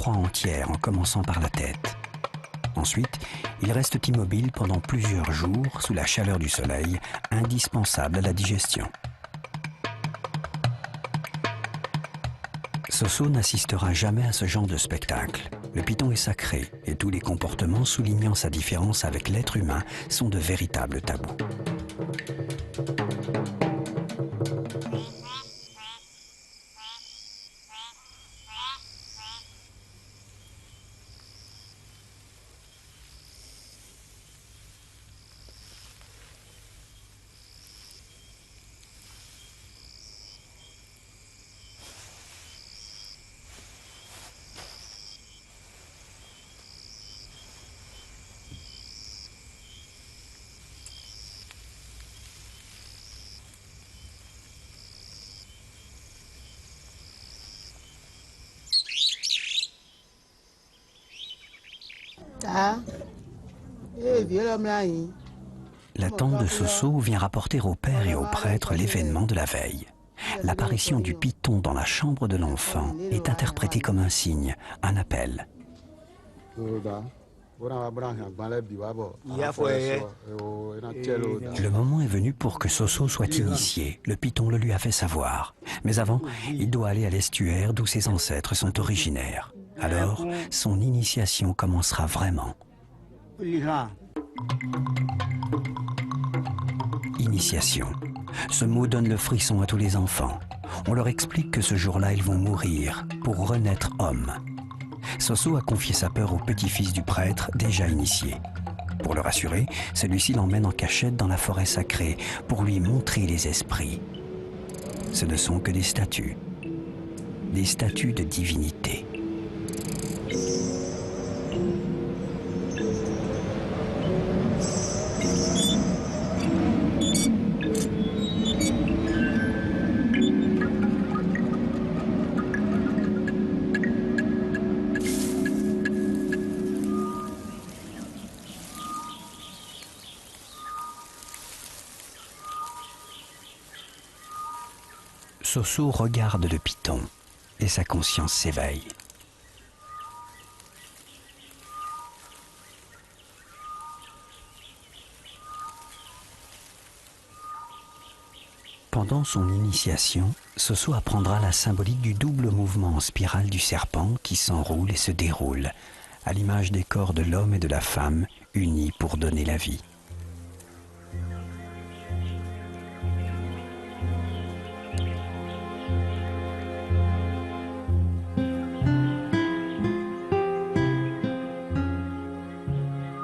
proie entière en commençant par la tête. Ensuite, ils restent immobiles pendant plusieurs jours sous la chaleur du soleil, indispensable à la digestion. Soso n'assistera jamais à ce genre de spectacle. Le python est sacré et tous les comportements soulignant sa différence avec l'être humain sont de véritables tabous. La tante de Soso vient rapporter au père et au prêtre l'événement de la veille. L'apparition du python dans la chambre de l'enfant est interprétée comme un signe, un appel. Le moment est venu pour que Soso soit initié. Le python le lui a fait savoir. Mais avant, il doit aller à l'estuaire d'où ses ancêtres sont originaires. Alors, son initiation commencera vraiment. Initiation. Ce mot donne le frisson à tous les enfants. On leur explique que ce jour-là, ils vont mourir pour renaître hommes. Soso a confié sa peur au petit-fils du prêtre déjà initié. Pour le rassurer, celui-ci l'emmène en cachette dans la forêt sacrée pour lui montrer les esprits. Ce ne sont que des statues de divinité. Soso regarde le python et sa conscience s'éveille. Pendant son initiation, Soso apprendra la symbolique du double mouvement en spirale du serpent qui s'enroule et se déroule, à l'image des corps de l'homme et de la femme unis pour donner la vie.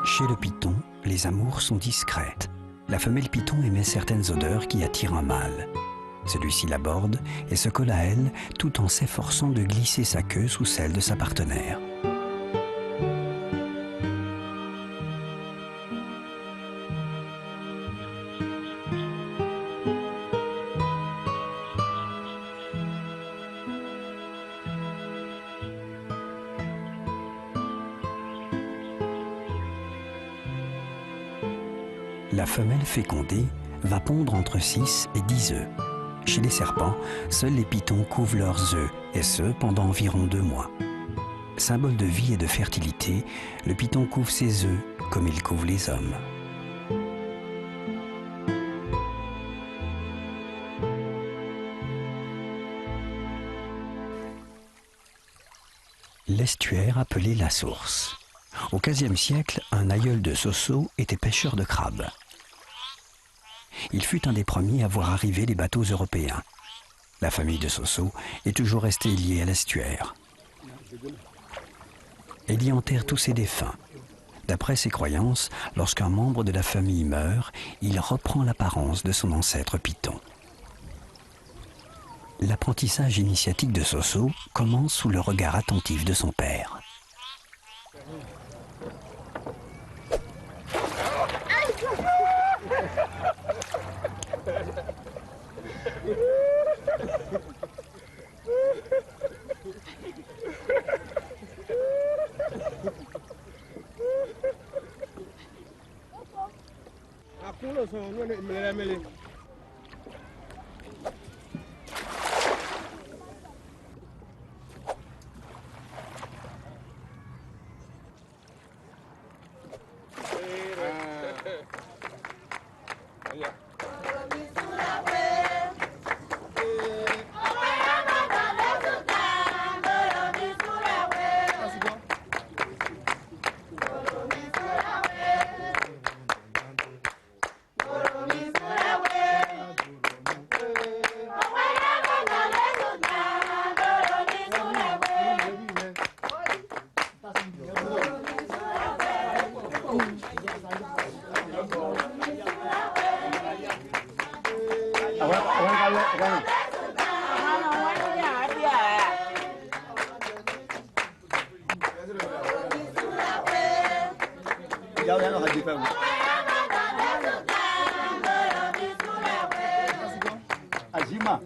Chez le python, les amours sont discrètes. La femelle python émet certaines odeurs qui attirent un mâle. Celui-ci l'aborde et se colle à elle tout en s'efforçant de glisser sa queue sous celle de sa partenaire. La femelle fécondée va pondre entre 6 et 10 œufs. Chez les serpents, seuls les pythons couvent leurs œufs, et ce pendant environ 2 mois. Symbole de vie et de fertilité, le python couve ses œufs comme il couve les hommes. L'estuaire appelé la source. Au XVe siècle, un aïeul de Soso était pêcheur de crabes. Il fut un des premiers à voir arriver les bateaux européens. La famille de Soso est toujours restée liée à l'estuaire. Elle y enterre tous ses défunts. D'après ses croyances, lorsqu'un membre de la famille meurt, il reprend l'apparence de son ancêtre python. L'apprentissage initiatique de Soso commence sous le regard attentif de son père. Ajima.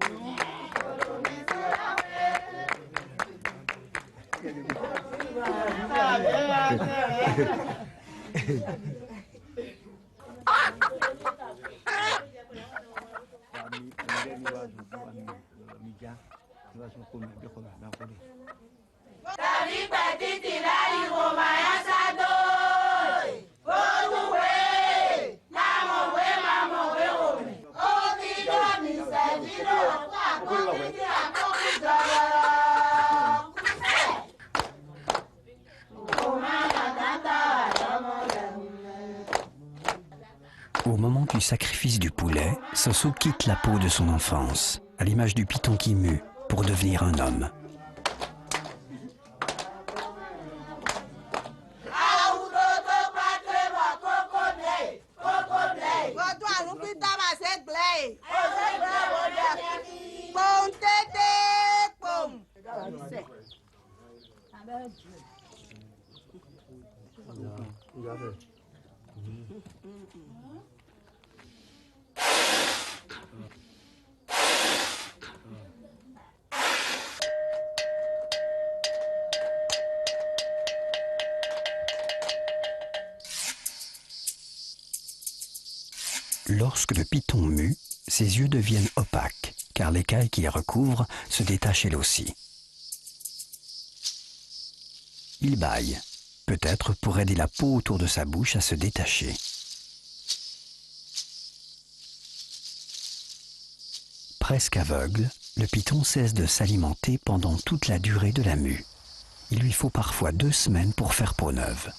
Au moment du sacrifice du poulet, Soso quitte la peau de son enfance, à l'image du python qui mue, pour devenir un homme. Lorsque le python mue, ses yeux deviennent opaques, car l'écaille qui les recouvre se détache elle aussi. Il bâille, peut-être pour aider la peau autour de sa bouche à se détacher. Presque aveugle, le python cesse de s'alimenter pendant toute la durée de la mue. Il lui faut parfois 2 semaines pour faire peau neuve.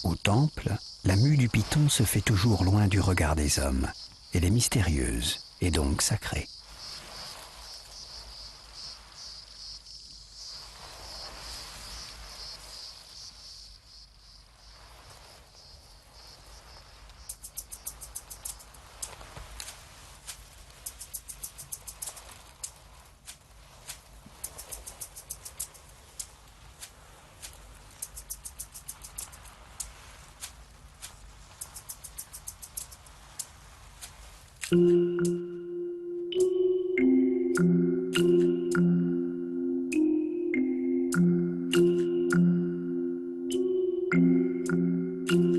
Au temple, la mue du python se fait toujours loin du regard des hommes. Elle est mystérieuse et donc sacrée.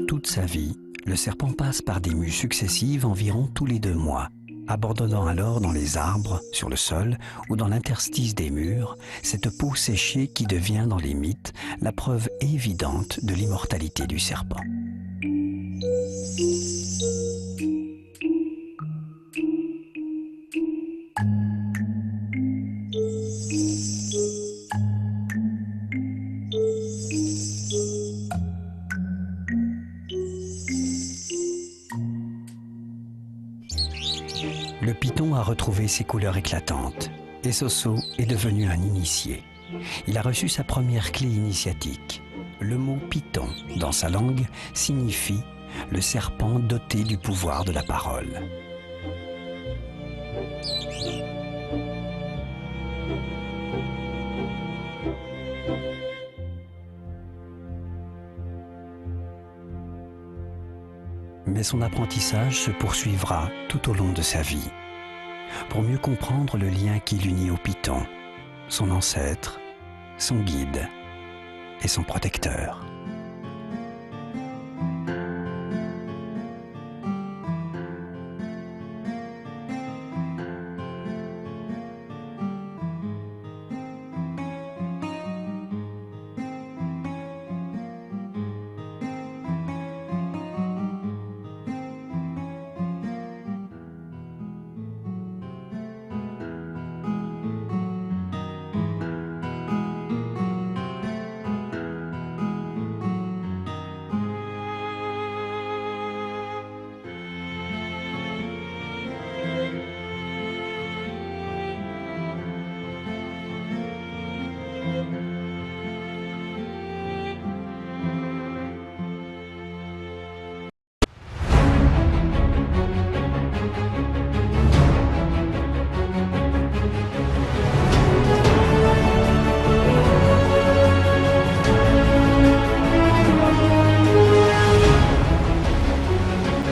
Toute sa vie, le serpent passe par des mues successives environ tous les 2 mois, abandonnant alors dans les arbres, sur le sol ou dans l'interstice des murs, cette peau séchée qui devient dans les mythes la preuve évidente de l'immortalité du serpent. Le python a retrouvé ses couleurs éclatantes et Soso est devenu un initié. Il a reçu sa première clé initiatique. Le mot python, dans sa langue, signifie le serpent doté du pouvoir de la parole. Mais son apprentissage se poursuivra tout au long de sa vie, pour mieux comprendre le lien qui l'unit au python, son ancêtre, son guide et son protecteur.